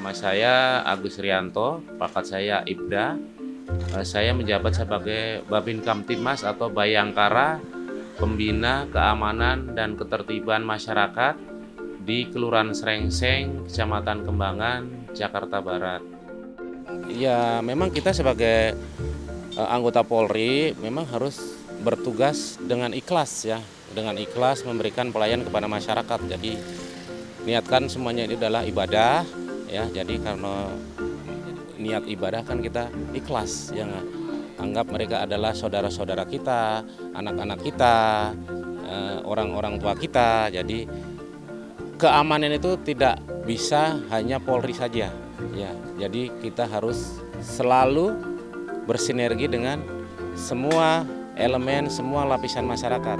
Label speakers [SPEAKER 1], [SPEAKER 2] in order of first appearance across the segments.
[SPEAKER 1] Nama saya Agus Rianto, pangkat saya Ibda. Saya menjabat sebagai Babin Kamtibmas atau Bayangkara, Pembina Keamanan dan Ketertiban Masyarakat di Kelurahan Srengseng, Kecamatan Kembangan, Jakarta Barat. Ya, memang kita sebagai anggota Polri memang harus bertugas dengan ikhlas ya, dengan ikhlas memberikan pelayanan kepada masyarakat. Jadi niatkan semuanya ini adalah ibadah ya. Jadi karena niat ibadah kan kita ikhlas ya, anggap mereka adalah saudara-saudara kita, anak-anak kita, orang-orang tua kita. Jadi keamanan itu tidak bisa hanya Polri saja ya. Jadi kita harus selalu bersinergi dengan semua elemen, semua lapisan masyarakat.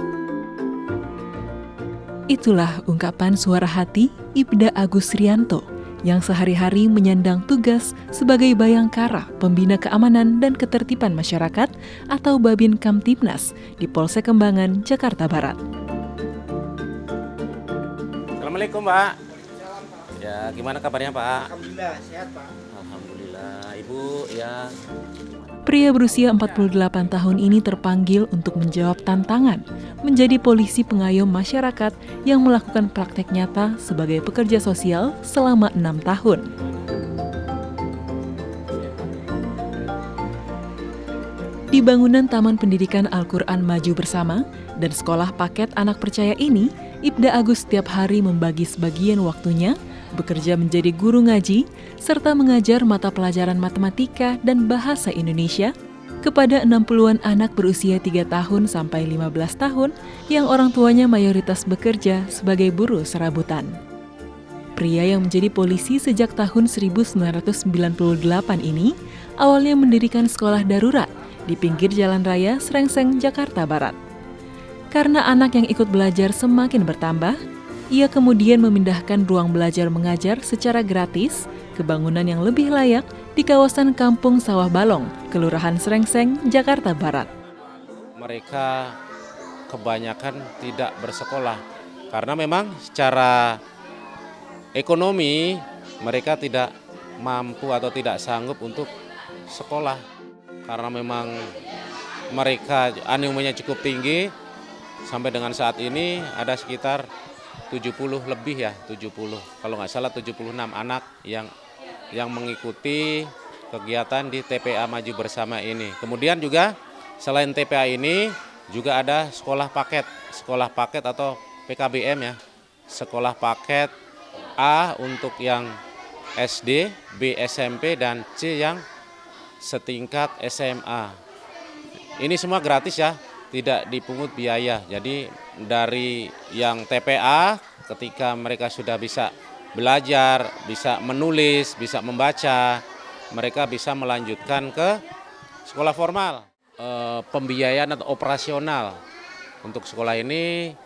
[SPEAKER 2] Itulah ungkapan suara hati Ibda Agus Rianto yang sehari-hari menyandang tugas sebagai Bayangkara Pembina Keamanan dan Ketertiban Masyarakat atau Babin Kamtibnas di Polsek Kembangan, Jakarta Barat.
[SPEAKER 1] Assalamualaikum, Pak. Ya, gimana kabarnya, Pak?
[SPEAKER 3] Alhamdulillah, sehat, Pak.
[SPEAKER 1] Alhamdulillah, Ibu ya.
[SPEAKER 2] Pria berusia 48 tahun ini terpanggil untuk menjawab tantangan menjadi polisi pengayom masyarakat yang melakukan praktek nyata sebagai pekerja sosial selama 6 tahun. Di bangunan Taman Pendidikan Al-Quran Maju Bersama dan Sekolah Paket Anak Percaya ini, Ibda Agus setiap hari membagi sebagian waktunya bekerja menjadi guru ngaji, serta mengajar mata pelajaran matematika dan bahasa Indonesia kepada 60-an anak berusia 3 tahun sampai 15 tahun yang orang tuanya mayoritas bekerja sebagai buruh serabutan. Pria yang menjadi polisi sejak tahun 1998 ini awalnya mendirikan sekolah darurat di pinggir Jalan Raya Srengseng, Jakarta Barat. Karena anak yang ikut belajar semakin bertambah, ia kemudian memindahkan ruang belajar mengajar secara gratis ke bangunan yang lebih layak di kawasan Kampung Sawah Balong, Kelurahan Srengseng, Jakarta Barat.
[SPEAKER 1] Mereka kebanyakan tidak bersekolah karena memang secara ekonomi mereka tidak mampu atau tidak sanggup untuk sekolah. Karena memang mereka animonya cukup tinggi, sampai dengan saat ini ada sekitar 70 lebih ya, 70. Kalau nggak salah 76 anak yang mengikuti kegiatan di TPA Maju Bersama ini. Kemudian juga selain TPA ini juga ada sekolah paket atau PKBM ya. Sekolah paket A untuk yang SD, B SMP dan C yang setingkat SMA. Ini semua gratis ya, tidak dipungut biaya. Jadi dari yang TPA ketika mereka sudah bisa belajar, bisa menulis, bisa membaca, mereka bisa melanjutkan ke sekolah formal. Pembiayaan atau operasional untuk sekolah ini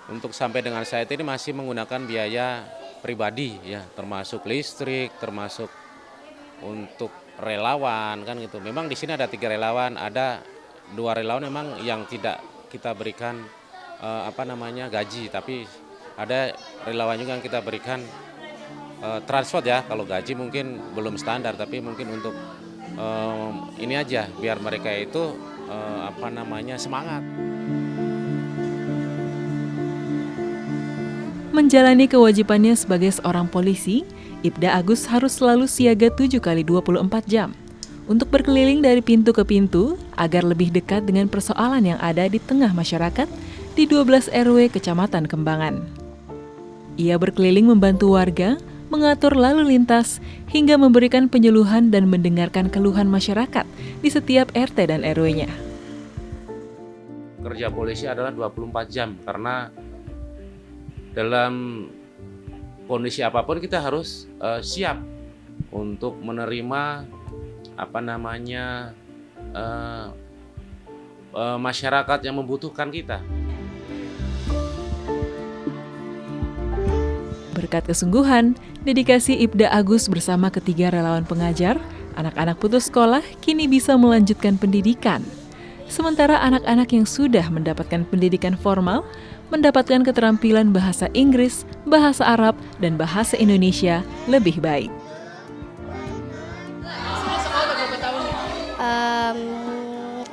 [SPEAKER 1] untuk sampai dengan saat ini masih menggunakan biaya pribadi ya, termasuk listrik, termasuk untuk relawan kan gitu. Memang di sini ada 3 relawan, ada 2 relawan memang yang tidak kita berikan gaji, tapi ada relawan juga yang kita berikan transport ya. Kalau gaji mungkin belum standar, tapi mungkin untuk ini aja biar mereka itu semangat.
[SPEAKER 2] Menjalani kewajibannya sebagai seorang polisi, Ibda Agus harus selalu siaga 7 kali 24 jam untuk berkeliling dari pintu ke pintu agar lebih dekat dengan persoalan yang ada di tengah masyarakat di 12 RW Kecamatan Kembangan. Ia berkeliling membantu warga, mengatur lalu lintas, hingga memberikan penyuluhan dan mendengarkan keluhan masyarakat di setiap RT dan RW-nya.
[SPEAKER 1] Kerja polisi adalah 24 jam karena dalam kondisi apapun kita harus siap untuk menerima masyarakat yang membutuhkan kita.
[SPEAKER 2] Berkat kesungguhan, dedikasi Ibda Agus bersama ketiga relawan pengajar, anak-anak putus sekolah kini bisa melanjutkan pendidikan. Sementara anak-anak yang sudah mendapatkan pendidikan formal, mendapatkan keterampilan bahasa Inggris, bahasa Arab, dan bahasa Indonesia lebih baik.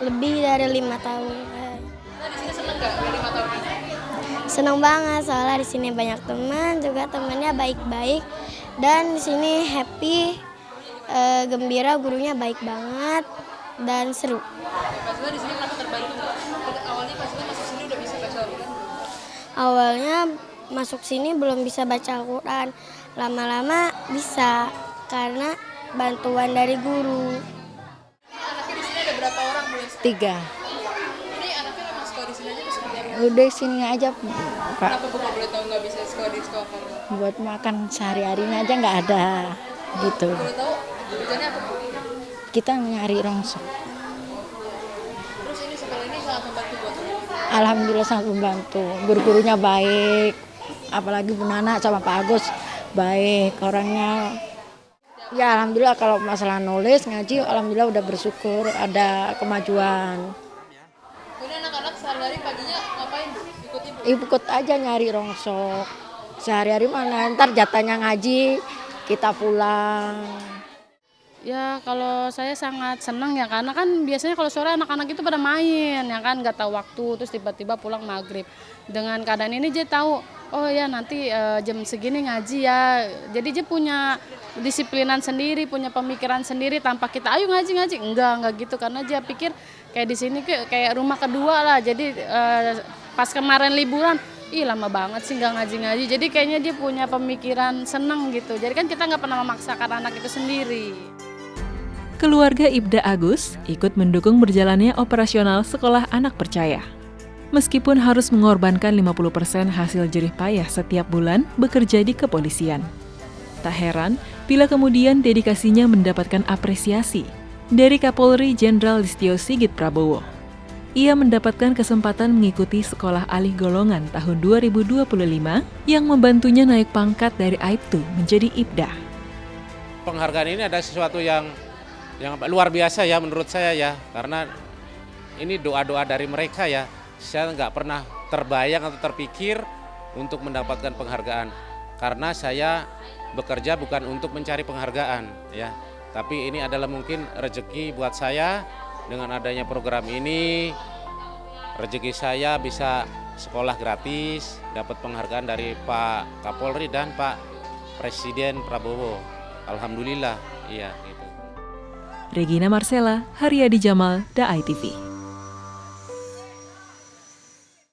[SPEAKER 3] lebih dari 5 tahun.
[SPEAKER 4] Nah, di sini seneng nggak dari 5 tahun ini?
[SPEAKER 3] Senang banget soalnya di sini banyak teman, juga temannya baik-baik dan di sini happy, gembira, gurunya baik banget dan seru.
[SPEAKER 4] Pas Zula di sini kenapa terbantu nggak? Awalnya pas Zula masuk sini udah bisa baca Al-Quran?
[SPEAKER 3] Awalnya masuk sini belum bisa baca Al-Quran, lama-lama bisa karena bantuan dari guru.
[SPEAKER 4] Anaknya di sini ada berapa orang Bu?
[SPEAKER 5] 3.
[SPEAKER 4] Ini anaknya memang sekolah di sini aja atau seperti apa?
[SPEAKER 5] Udah sini aja Pak,
[SPEAKER 4] Kenapa Bu nggak boleh tahu nggak bisa sekolah di sekolah kamu?
[SPEAKER 5] buat makan sehari-harinya aja nggak ada gitu.
[SPEAKER 4] Boleh tahu tujuannya apa Bu?
[SPEAKER 5] Kita nyari rongsok.
[SPEAKER 4] Terus ini sekolah ini sangat membantu buat Bu.
[SPEAKER 5] Alhamdulillah sangat membantu. Guru-gurunya baik, apalagi Bu Nana sama Pak Agus baik orangnya. Ya alhamdulillah kalau masalah nulis ngaji, alhamdulillah udah bersyukur ada kemajuan.
[SPEAKER 4] Ini anak-anak sehari-hari paginya ngapain Bu? Ikuti Bu?
[SPEAKER 5] Ikut aja nyari rongsok. Sehari-hari mana ntar jatahnya ngaji, kita pulang.
[SPEAKER 6] Ya kalau saya sangat senang ya karena kan biasanya kalau sore anak-anak itu pada main ya kan nggak tahu waktu terus tiba-tiba pulang maghrib. Dengan keadaan ini dia tahu oh ya nanti jam segini ngaji ya. Jadi dia punya disiplinan sendiri, punya pemikiran sendiri tanpa kita ayo ngaji enggak gitu karena dia pikir kayak di sini kayak rumah kedua lah. Jadi pas kemarin liburan ih lama banget sih nggak ngaji-ngaji. Jadi kayaknya dia punya pemikiran seneng gitu. Jadi kan kita nggak pernah memaksakan anak itu sendiri.
[SPEAKER 2] Keluarga Ibda Agus ikut mendukung berjalannya operasional Sekolah Anak Percaya. Meskipun harus mengorbankan 50% hasil jerih payah setiap bulan bekerja di kepolisian. Tak heran bila kemudian dedikasinya mendapatkan apresiasi dari Kapolri Jenderal Listio Sigit Prabowo. Ia mendapatkan kesempatan mengikuti sekolah alih golongan tahun 2025 yang membantunya naik pangkat dari Aibtu menjadi Ibda.
[SPEAKER 1] Penghargaan ini ada sesuatu yang luar biasa ya menurut saya ya, karena ini doa-doa dari mereka ya. Saya nggak pernah terbayang atau terpikir untuk mendapatkan penghargaan, karena saya bekerja bukan untuk mencari penghargaan ya, tapi ini adalah mungkin rezeki buat saya. Dengan adanya program ini, rezeki saya bisa sekolah gratis, dapat penghargaan dari Pak Kapolri dan Pak Presiden Prabowo. Alhamdulillah, iya gitu.
[SPEAKER 2] Regina Marcella, Haryadi Jamal, Da ITV.